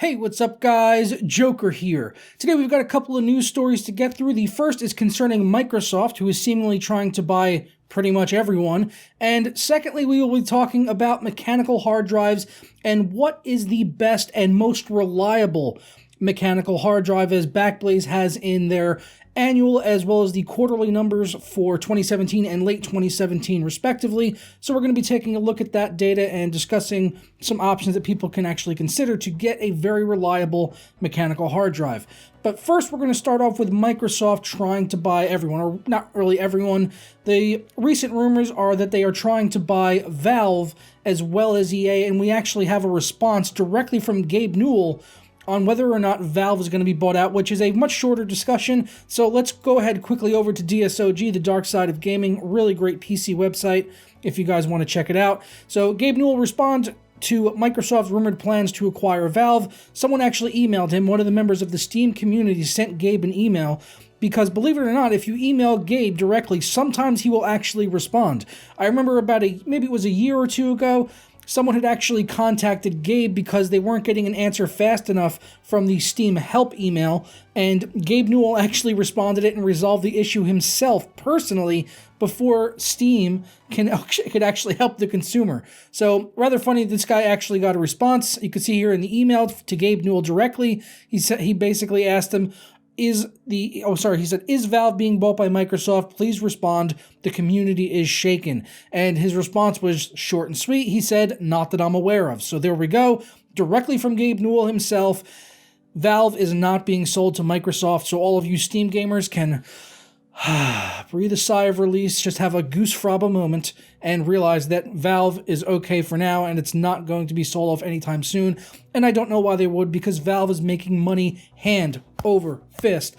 Hey, what's up guys? Joker here. Today we've got a couple of news stories to get through. The first is concerning Microsoft, who is seemingly trying to buy pretty much everyone. And secondly, we will be talking about mechanical hard drives and what is the best and most reliable mechanical hard drive, as Backblaze has in their annual as well as the quarterly numbers for 2017 and late 2017 respectively. So we're going to be taking a look at that data and discussing some options that people can actually consider to get a very reliable mechanical hard drive. But first, we're going to start off with Microsoft trying to buy everyone, or not really everyone. The recent rumors are that they are trying to buy Valve as well as EA, and we actually have a response directly from Gabe Newell on whether or not Valve is going to be bought out, which is a much shorter discussion. So let's go ahead quickly over to DSOG, the Dark Side of Gaming, really great PC website if you guys want to check it out. So Gabe Newell responded to Microsoft's rumored plans to acquire Valve. Someone actually emailed him. One of the members of the Steam community sent Gabe an email, because believe it or not, if you email Gabe directly, sometimes he will actually respond. I remember maybe it was a year or two ago, someone had actually contacted Gabe because they weren't getting an answer fast enough from the Steam help email, and Gabe Newell actually responded it and resolved the issue himself personally before Steam could actually help the consumer. So rather funny, this guy actually got a response. You can see here in the email to Gabe Newell directly, he basically asked him, he said, is Valve being bought by Microsoft? Please respond. The community is shaken. And his response was short and sweet. He said, not that I'm aware of. So there we go. Directly from Gabe Newell himself. Valve is not being sold to Microsoft. So all of you Steam gamers can breathe a sigh of release, just have a goose fraba moment, and realize that Valve is okay for now, and it's not going to be sold off anytime soon. And I don't know why they would, because Valve is making money hand over fist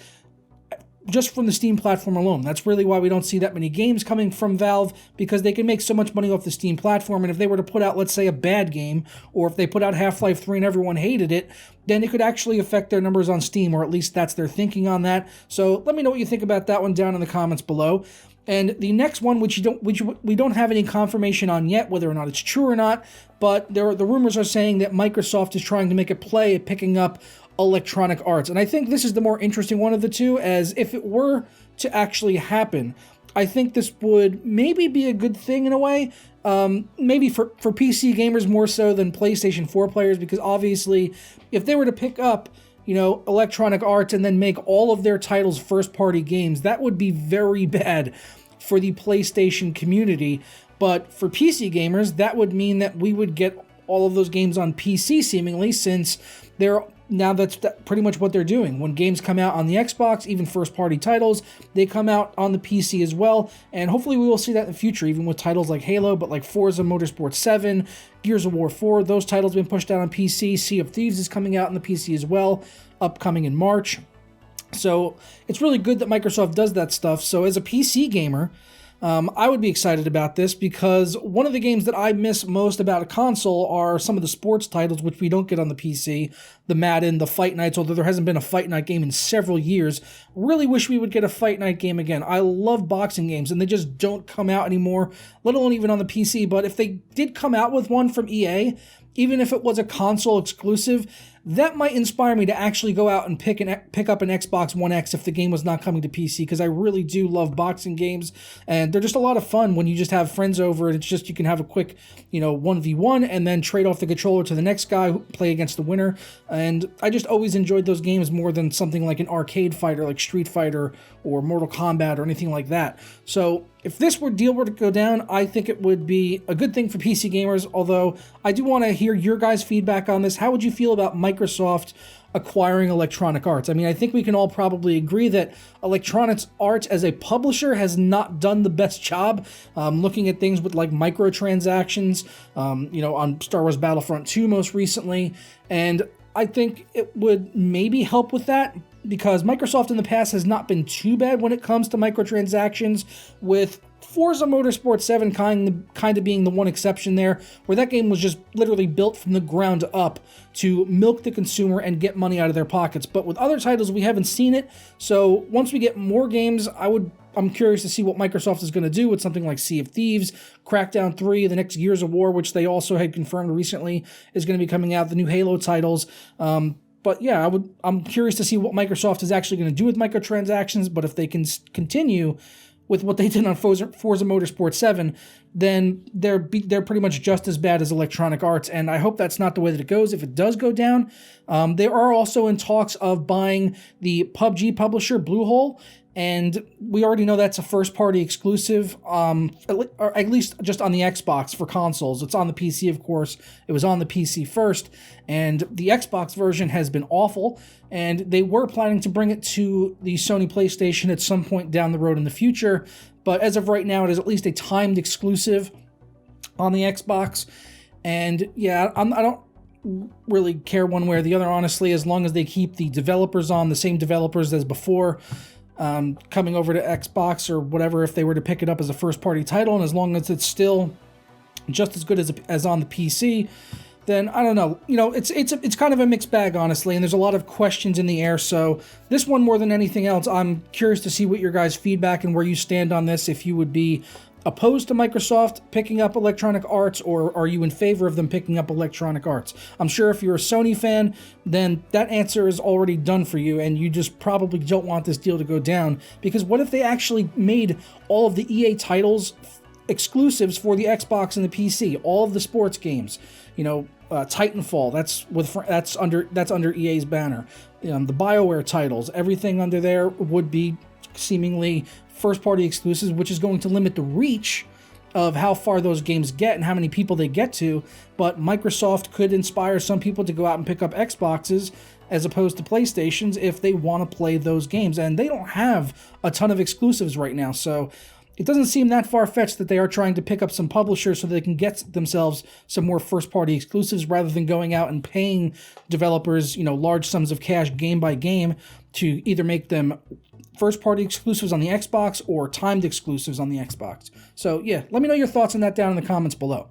just from the Steam platform alone. That's really why we don't see that many games coming from Valve, because they can make so much money off the Steam platform. And if they were to put out, let's say, a bad game, or if they put out Half-Life 3 and everyone hated it, then it could actually affect their numbers on Steam, or at least that's their thinking on that. So let me know what you think about that one down in the comments below. And the next one, which we don't have any confirmation on yet, whether or not it's true or not, but the rumors are saying that Microsoft is trying to make a play at picking up Electronic Arts. And I think this is the more interesting one of the two, as if it were to actually happen, I think this would maybe be a good thing in a way. Maybe for PC gamers more so than PlayStation 4 players, because obviously if they were to pick up, Electronic Arts and then make all of their titles first-party games, that would be very bad for the PlayStation community. But for PC gamers, that would mean that we would get all of those games on PC seemingly, since that's pretty much what they're doing. When games come out on the Xbox, even first-party titles, they come out on the PC as well, and hopefully we will see that in the future, even with titles like Halo, but like Forza Motorsport 7, Gears of War 4, those titles have been pushed out on PC. Sea of Thieves is coming out on the PC as well, upcoming in March. So it's really good that Microsoft does that stuff. So as a PC gamer, I would be excited about this, because one of the games that I miss most about a console are some of the sports titles, which we don't get on the PC. The Madden, the Fight Nights, although there hasn't been a Fight Night game in several years. Really wish we would get a Fight Night game again. I love boxing games, and they just don't come out anymore, let alone even on the PC. But if they did come out with one from EA, even if it was a console exclusive, that might inspire me to actually go out and pick up an Xbox One X if the game was not coming to PC, because I really do love boxing games, and they're just a lot of fun when you just have friends over, and it's just, you can have a quick, 1v1 and then trade off the controller to the next guy, play against the winner. And I just always enjoyed those games more than something like an arcade fighter like Street Fighter or Mortal Kombat or anything like that. So if this deal were to go down, I think it would be a good thing for PC gamers, although I do want to hear your guys' feedback on this. How would you feel about Microsoft acquiring Electronic Arts? I mean, I think we can all probably agree that Electronic Arts as a publisher has not done the best job, looking at things with like microtransactions, on Star Wars Battlefront 2 most recently, and I think it would maybe help with that, because Microsoft in the past has not been too bad when it comes to microtransactions, with Forza Motorsport 7 kind of being the one exception there, where that game was just literally built from the ground up to milk the consumer and get money out of their pockets. But with other titles, we haven't seen it. So once we get more games, I would I'm curious to see what Microsoft is going to do with something like Sea of Thieves, Crackdown 3, the next Gears of War, which they also had confirmed recently is going to be coming out, the new Halo titles. But yeah, I'm curious to see what Microsoft is actually going to do with microtransactions, but if they can continue with what they did on Forza Motorsport 7, then they're pretty much just as bad as Electronic Arts, and I hope that's not the way that it goes. If it does go down, they are also in talks of buying the PUBG publisher Bluehole, and we already know that's a first-party exclusive, or at least just on the Xbox for consoles. It's on the PC, of course. It was on the PC first, and the Xbox version has been awful, and they were planning to bring it to the Sony PlayStation at some point down the road in the future, but as of right now, it is at least a timed exclusive on the Xbox, and yeah, I don't really care one way or the other, honestly, as long as they keep the developers on, the same developers as before, coming over to Xbox or whatever, if they were to pick it up as a first-party title, and as long as it's still just as good as on the PC, then I don't know. You know, it's kind of a mixed bag, honestly, and there's a lot of questions in the air. So this one, more than anything else, I'm curious to see what your guys' feedback and where you stand on this. If you would be opposed to Microsoft picking up Electronic Arts, or are you in favor of them picking up Electronic Arts? I'm sure if you're a Sony fan, then that answer is already done for you, and you just probably don't want this deal to go down, because what if they actually made all of the EA titles exclusives for the Xbox and the PC, all of the sports games, you know, Titanfall, that's under EA's banner, the BioWare titles, everything under there would be seemingly first-party exclusives, which is going to limit the reach of how far those games get and how many people they get to, but Microsoft could inspire some people to go out and pick up Xboxes as opposed to PlayStations if they want to play those games, and they don't have a ton of exclusives right now, so it doesn't seem that far-fetched that they are trying to pick up some publishers so they can get themselves some more first-party exclusives rather than going out and paying developers, you know, large sums of cash game by game to either make them first-party exclusives on the Xbox or timed exclusives on the Xbox. So yeah, let me know your thoughts on that down in the comments below.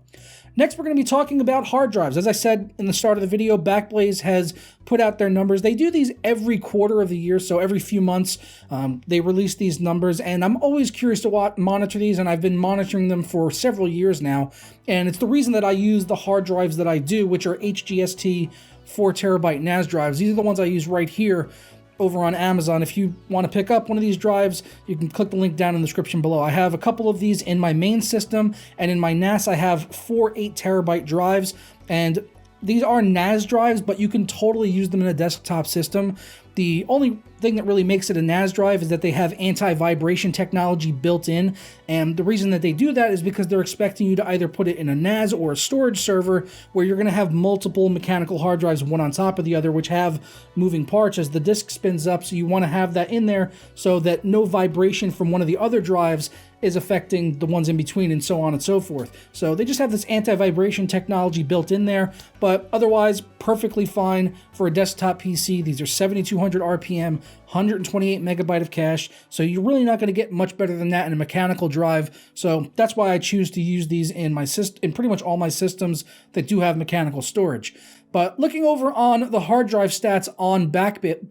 Next, we're going to be talking about hard drives. As I said in the start of the video, Backblaze has put out their numbers. They do these every quarter of the year, so every few months they release these numbers, and I'm always curious to monitor these, and I've been monitoring them for several years now, and it's the reason that I use the hard drives that I do, which are HGST 4TB NAS drives. These are the ones I use right here over on Amazon. If you want to pick up one of these drives, you can click the link down in the description below. I have a couple of these in my main system, and in my NAS I have 4 8TB drives, and these are NAS drives, but you can totally use them in a desktop system. The only thing that really makes it a NAS drive is that they have anti-vibration technology built in, and the reason that they do that is because they're expecting you to either put it in a NAS or a storage server where you're going to have multiple mechanical hard drives, one on top of the other, which have moving parts as the disk spins up, so you want to have that in there so that no vibration from one of the other drives is affecting the ones in between, and so on and so forth. So they just have this anti-vibration technology built in there, but otherwise perfectly fine for a desktop PC. These are 7200 RPM, 128 megabyte of cache, so you're really not going to get much better than that in a mechanical drive. So that's why I choose to use these in my in pretty much all my systems that do have mechanical storage. But looking over on the hard drive stats on Backblaze,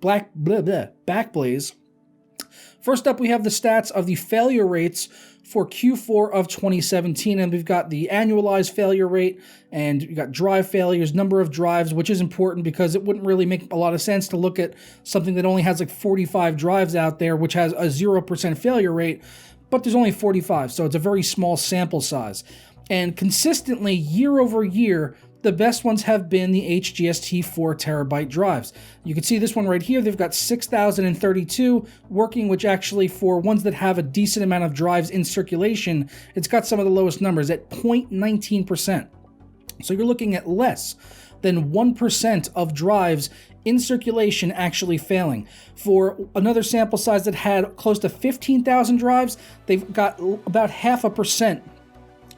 first up, we have the stats of the failure rates for Q4 of 2017, and we've got the annualized failure rate, and we've got drive failures, number of drives, which is important because it wouldn't really make a lot of sense to look at something that only has like 45 drives out there, which has a 0% failure rate, but there's only 45, so it's a very small sample size. And consistently, year over year, the best ones have been the HGST 4TB drives. You can see this one right here. They've got 6,032 working, which actually for ones that have a decent amount of drives in circulation, it's got some of the lowest numbers at 0.19%. So you're looking at less than 1% of drives in circulation actually failing. For another sample size that had close to 15,000 drives, they've got about 0.5%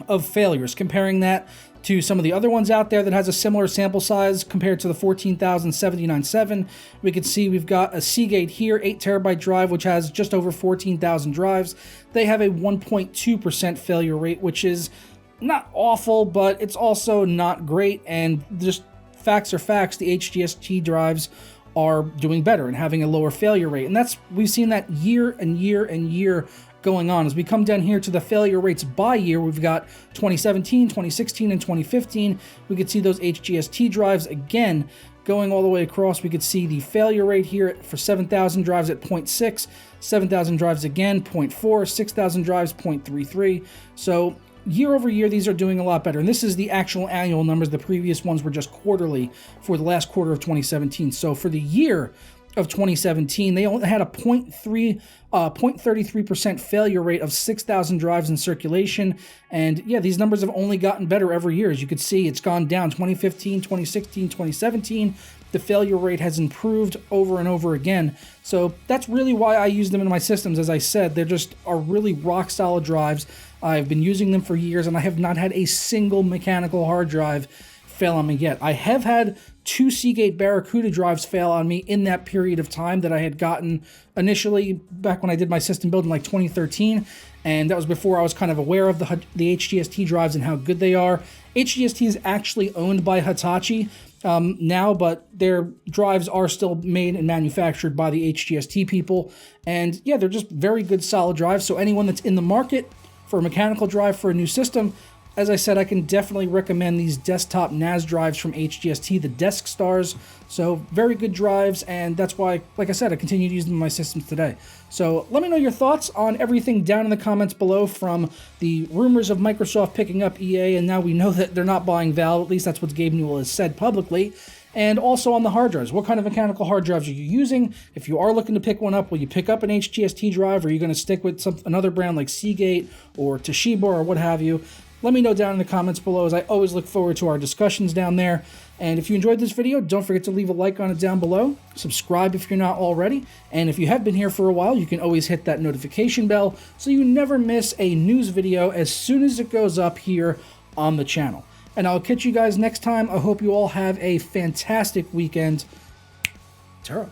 of failures. Comparing that to some of the other ones out there that has a similar sample size compared to the 14,079.7. We can see we've got a Seagate here, 8TB drive, which has just over 14,000 drives. They have a 1.2% failure rate, which is not awful, but it's also not great, and just facts are facts. The HGST drives are doing better and having a lower failure rate, and we've seen that year and year and year going on. As we come down here to the failure rates by year, we've got 2017, 2016, and 2015. We could see those HGST drives again going all the way across. We could see the failure rate here for 7,000 drives at 0.6, 7,000 drives again, 0.4, 6,000 drives, 0.33. So year over year, these are doing a lot better. And this is the actual annual numbers. The previous ones were just quarterly for the last quarter of 2017. So for the year of 2017, they only had a 0.33% failure rate of 6,000 drives in circulation. And yeah, these numbers have only gotten better every year. As you can see, it's gone down 2015, 2016, 2017. The failure rate has improved over and over again. So that's really why I use them in my systems. As I said, they're just are really rock solid drives. I've been using them for years, and I have not had a single mechanical hard drive fail on me yet. I have had 2 Seagate Barracuda drives fail on me in that period of time that I had gotten initially back when I did my system build in like 2013, and that was before I was kind of aware of the HGST drives and how good they are. HGST is actually owned by Hitachi now, but their drives are still made and manufactured by the HGST people, and yeah, they're just very good solid drives. So anyone that's in the market for a mechanical drive for a new system, as I said, I can definitely recommend these desktop NAS drives from HGST, the Desk Stars. So very good drives, and that's why, like I said, I continue to use them in my systems today. So let me know your thoughts on everything down in the comments below, from the rumors of Microsoft picking up EA, and now we know that they're not buying Valve. At least that's what Gabe Newell has said publicly. And also on the hard drives. What kind of mechanical hard drives are you using? If you are looking to pick one up, will you pick up an HGST drive, or are you going to stick with another brand like Seagate or Toshiba or what have you? Let me know down in the comments below, as I always look forward to our discussions down there. And if you enjoyed this video, don't forget to leave a like on it down below. Subscribe if you're not already. And if you have been here for a while, you can always hit that notification bell so you never miss a news video as soon as it goes up here on the channel. And I'll catch you guys next time. I hope you all have a fantastic weekend. Tara.